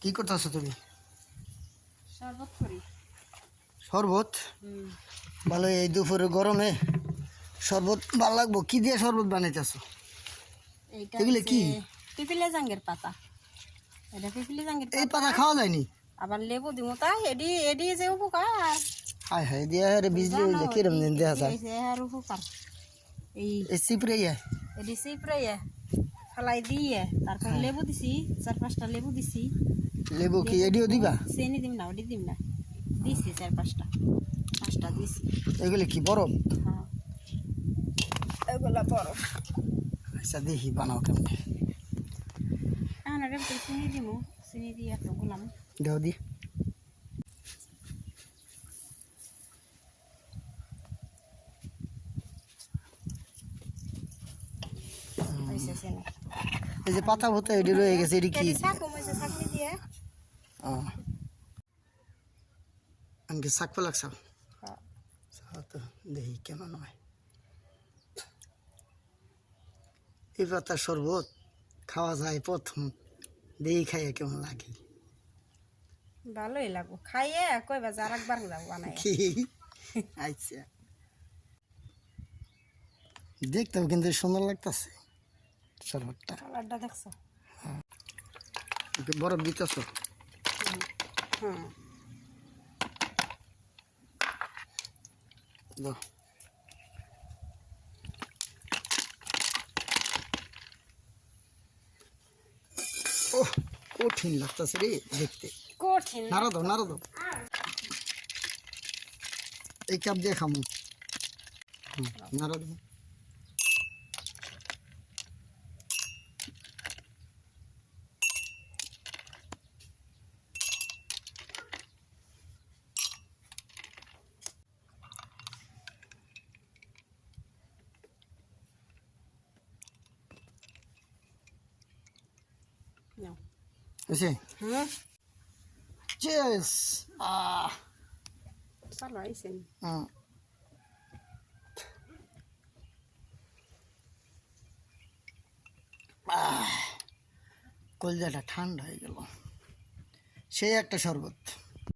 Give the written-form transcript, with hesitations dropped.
কি করতেছো তুমি? শরবত করি। শরবত? ভালো, এই দুপুরে গরমে শরবত ভালো লাগবো। কি দিয়ে শরবত বানাইতেছো? এইটা এগুলো কি? পিপিলে জাঙ্গের পাতা। এটা পিপিলে জাঙ্গের এই পাতা। পাতা খাওয়া যায়নি? আবার লেবু দিব তাই এডি এডি যে উপকার। হায় হায়, দিয়ে আরে বিজলি হয়ে যায়, কিরম দিন দেখা যায়। আর উপকার এই সিপরে এডি সিপ্রে ফালাই দিয়ে তারপর লেবু দিছি, 4-5টা লেবু দিছি। লেবু কি এডিও দিবা? চিনি দিম না, ওডি দিম না, দিছি 4-5টা দিছি। এগুলো কি বরফ? হ্যাঁ, এগুলা বরফ। আচ্ছা দেখি বানাও কেমন। এখন এটা চিনি দিব, চিনি দিয়ে একটু গুলাম। দেও দি। এই যে পাতা ভুতা এডি রয়ে গেছে, এডি কি? চাকনি দিয়ে আমাকে শাক লাগছে। তো দেখি কেমন হয় এই পাতার শরবত। খাওয়া যায় প্রথম, দেখি খাইয়া কেমন লাগে। ভালোই লাগবো খাইয়ে, কইবা যে আরেকবার যাবো বানাই। আচ্ছা, দেখতেও কিন্তু সুন্দর লাগতেছে শরবতটা। কালারটা দেখছো? বরফ দিতেছ? হুম। বাহ, ওহ কঠিন লাগতেছে রে দেখতে। কঠিন নাড়া দাও, নাড়া দাও। এই কাপ দিয়ে খামু। নাড়া দাও। নাও। বুঝছি? হুম, চেস। ভালো হয়েছে। কলজাটা ঠান্ডা হয়ে গেল। সেই একটা শরবত।